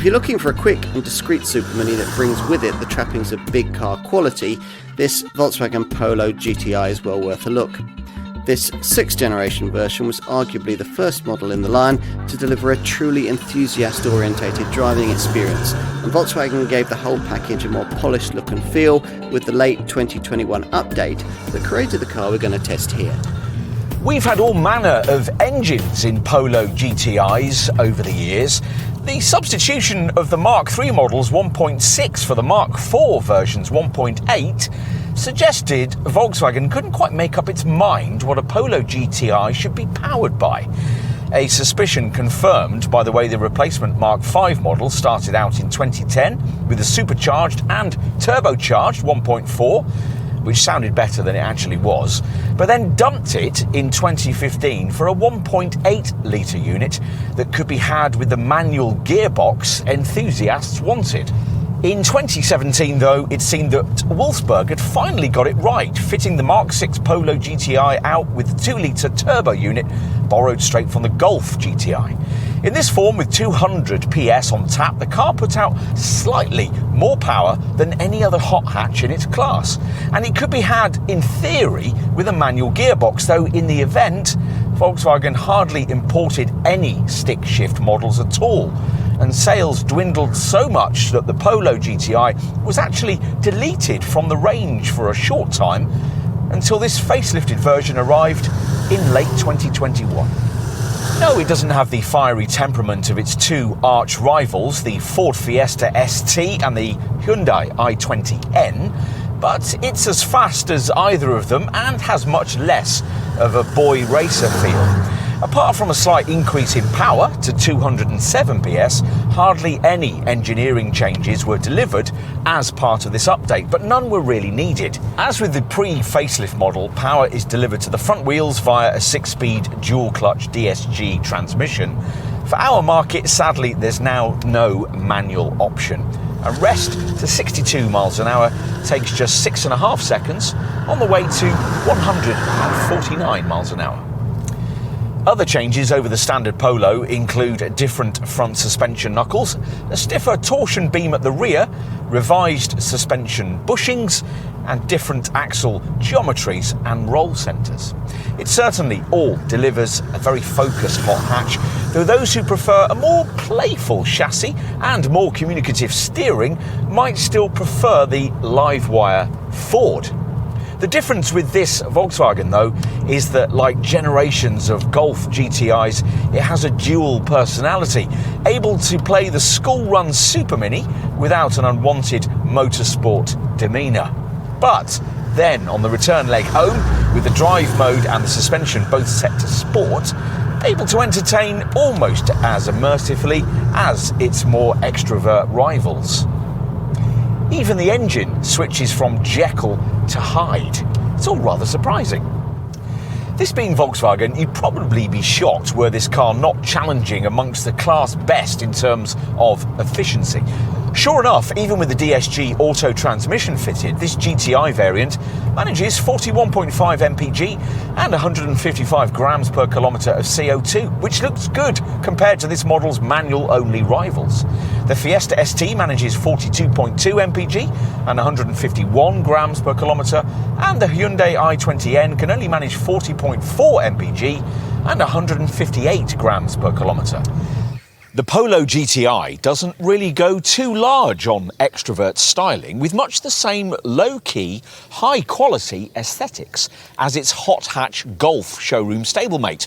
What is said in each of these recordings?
If you're looking for a quick and discreet super mini that brings with it the trappings of big car quality, this Volkswagen Polo GTI is well worth a look. This 6th generation version was arguably the first model in the line to deliver a truly enthusiast-orientated driving experience, and Volkswagen gave the whole package a more polished look and feel with the late 2021 update that created the car we're going to test here. We've had all manner of engines in Polo GTIs over the years. The substitution of the Mark III models 1.6 for the Mark IV versions 1.8 suggested Volkswagen couldn't quite make up its mind what a Polo GTI should be powered by. A suspicion confirmed by the way the replacement Mark V model started out in 2010 with a supercharged and turbocharged 1.4, which sounded better than it actually was, but then dumped it in 2015 for a 1.8 litre unit that could be had with the manual gearbox enthusiasts wanted. In 2017, though, it seemed that Wolfsburg had finally got it right, fitting the Mark VI Polo GTI out with the 2-litre turbo unit borrowed straight from the Golf GTI. In this form, with 200 PS on tap, the car put out slightly more power than any other hot hatch in its class. And it could be had, in theory, with a manual gearbox, though in the event, Volkswagen hardly imported any stick-shift models at all. And sales dwindled so much that the Polo GTI was actually deleted from the range for a short time until this facelifted version arrived in late 2021. No, it doesn't have the fiery temperament of its two arch rivals, the Ford Fiesta ST and the Hyundai i20N, but it's as fast as either of them and has much less of a boy racer feel. Apart from a slight increase in power to 207 PS, hardly any engineering changes were delivered as part of this update, but none were really needed. As with the pre-facelift model, power is delivered to the front wheels via a 6-speed dual-clutch DSG transmission. For our market, sadly, there's now no manual option. A rest to 62 miles an hour takes just 6.5 seconds on the way to 149 miles an hour. Other changes over the standard Polo include different front suspension knuckles, a stiffer torsion beam at the rear, revised suspension bushings, and different axle geometries and roll centres. It certainly all delivers a very focused hot hatch, though those who prefer a more playful chassis and more communicative steering might still prefer the Livewire Ford. The difference with this Volkswagen, though, is that, like generations of Golf GTIs, it has a dual personality, able to play the school-run Super Mini without an unwanted motorsport demeanour. But then, on the return leg home, with the drive mode and the suspension both set to sport, able to entertain almost as immersively as its more extrovert rivals. Even the engine switches from Jekyll to Hyde. It's all rather surprising. This being Volkswagen, you'd probably be shocked were this car not challenging amongst the class best in terms of efficiency. Sure enough, even with the DSG auto transmission fitted, this GTI variant manages 41.5 mpg and 155 grams per kilometre of CO2, which looks good compared to this model's manual-only rivals. The Fiesta ST manages 42.2 mpg and 151 grams per kilometre, and the Hyundai i20N can only manage 40.4 mpg and 158 grams per kilometre. The Polo GTI doesn't really go too large on extrovert styling, with much the same low-key, high-quality aesthetics as its hot hatch Golf showroom stablemate.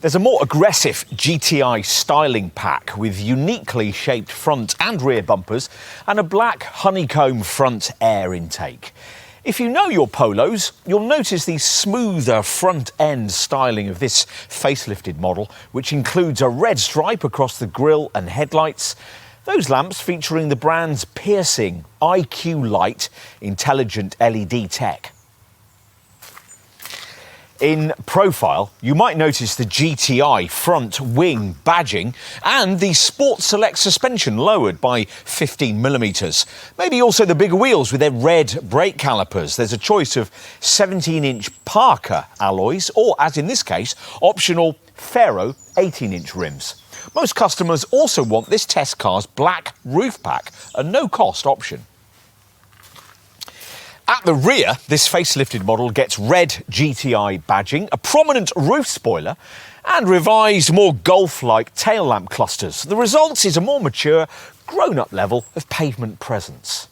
There's a more aggressive GTI styling pack with uniquely shaped front and rear bumpers and a black honeycomb front air intake. If you know your Polos, you'll notice the smoother front-end styling of this facelifted model, which includes a red stripe across the grille and headlights, those lamps featuring the brand's piercing IQ Light intelligent LED tech. In profile, you might notice the GTI front wing badging and the Sport Select suspension lowered by 15mm. Maybe also the bigger wheels with their red brake calipers. There's a choice of 17-inch Parker alloys or, as in this case, optional Ferro 18-inch rims. Most customers also want this test car's black roof pack, a no-cost option. At the rear, this facelifted model gets red GTI badging, a prominent roof spoiler, and revised, more Golf-like tail lamp clusters. The result is a more mature, grown-up level of pavement presence.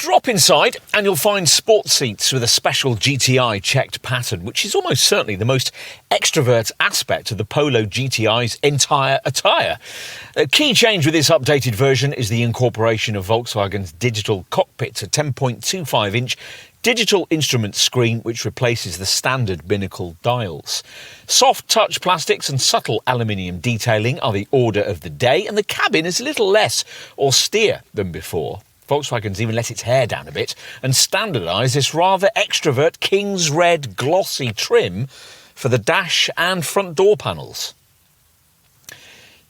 Drop inside and you'll find sports seats with a special GTI checked pattern, which is almost certainly the most extrovert aspect of the Polo GTI's entire attire. A key change with this updated version is the incorporation of Volkswagen's digital cockpit, a 10.25-inch digital instrument screen which replaces the standard binnacle dials. Soft touch plastics and subtle aluminium detailing are the order of the day, and the cabin is a little less austere than before. Volkswagen's even let its hair down a bit and standardised this rather extrovert King's Red glossy trim for the dash and front door panels.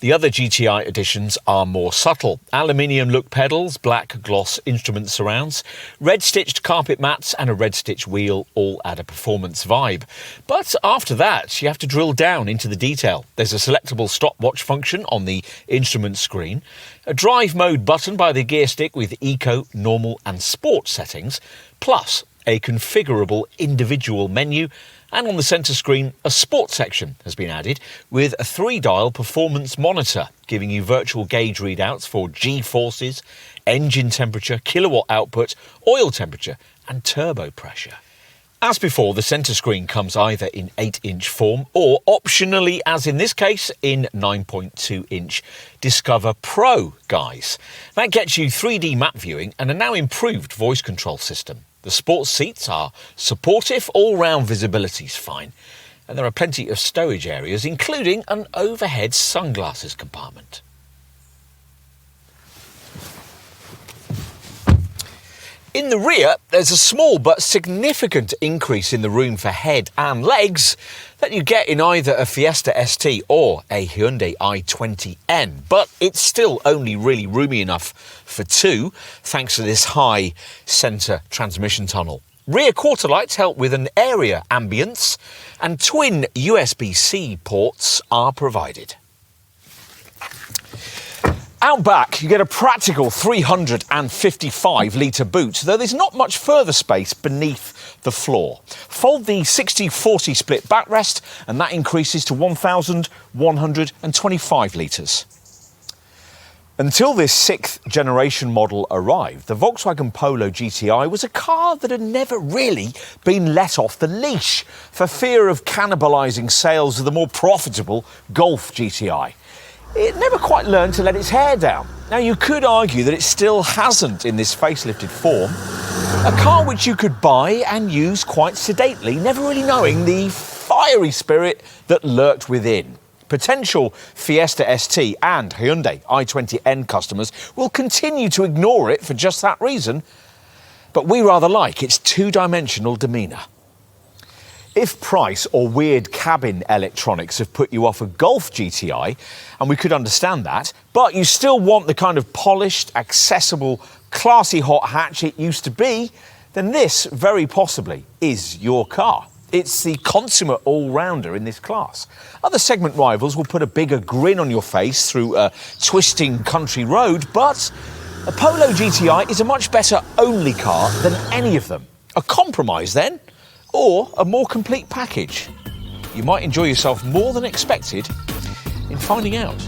The other GTI additions are more subtle. Aluminium look pedals, black gloss instrument surrounds, red stitched carpet mats and a red stitch wheel all add a performance vibe. But after that, you have to drill down into the detail. There's a selectable stopwatch function on the instrument screen, a drive mode button by the gear stick with eco, normal and sport settings, plus a configurable individual menu, and on the centre screen a sports section has been added with a 3-dial performance monitor giving you virtual gauge readouts for G-forces, engine temperature, kilowatt output, oil temperature and turbo pressure. As before, the centre screen comes either in 8-inch form or optionally, as in this case, in 9.2-inch Discover Pro guise. That gets you 3D map viewing and a now improved voice control system. The sports seats are supportive, all-round visibility's fine, and there are plenty of stowage areas, including an overhead sunglasses compartment. In the rear, there's a small but significant increase in the room for head and legs that you get in either a Fiesta ST or a Hyundai i20N, but it's still only really roomy enough for two, thanks to this high centre transmission tunnel. Rear quarter lights help with an area ambience, and twin USB-C ports are provided. Out back, you get a practical 355-litre boot, though there's not much further space beneath the floor. Fold the 60-40 split backrest, and that increases to 1,125 litres. Until this 6th generation model arrived, the Volkswagen Polo GTI was a car that had never really been let off the leash for fear of cannibalising sales of the more profitable Golf GTI. It never quite learned to let its hair down. Now, you could argue that it still hasn't in this facelifted form. A car which you could buy and use quite sedately, never really knowing the fiery spirit that lurked within. Potential Fiesta ST and Hyundai i20N customers will continue to ignore it for just that reason, but we rather like its two-dimensional demeanour. If price or weird cabin electronics have put you off a Golf GTI, and we could understand that, but you still want the kind of polished, accessible, classy hot hatch it used to be, then this, very possibly, is your car. It's the consummate all-rounder in this class. Other segment rivals will put a bigger grin on your face through a twisting country road, but a Polo GTI is a much better only car than any of them. A compromise, then? Or a more complete package? You might enjoy yourself more than expected in finding out.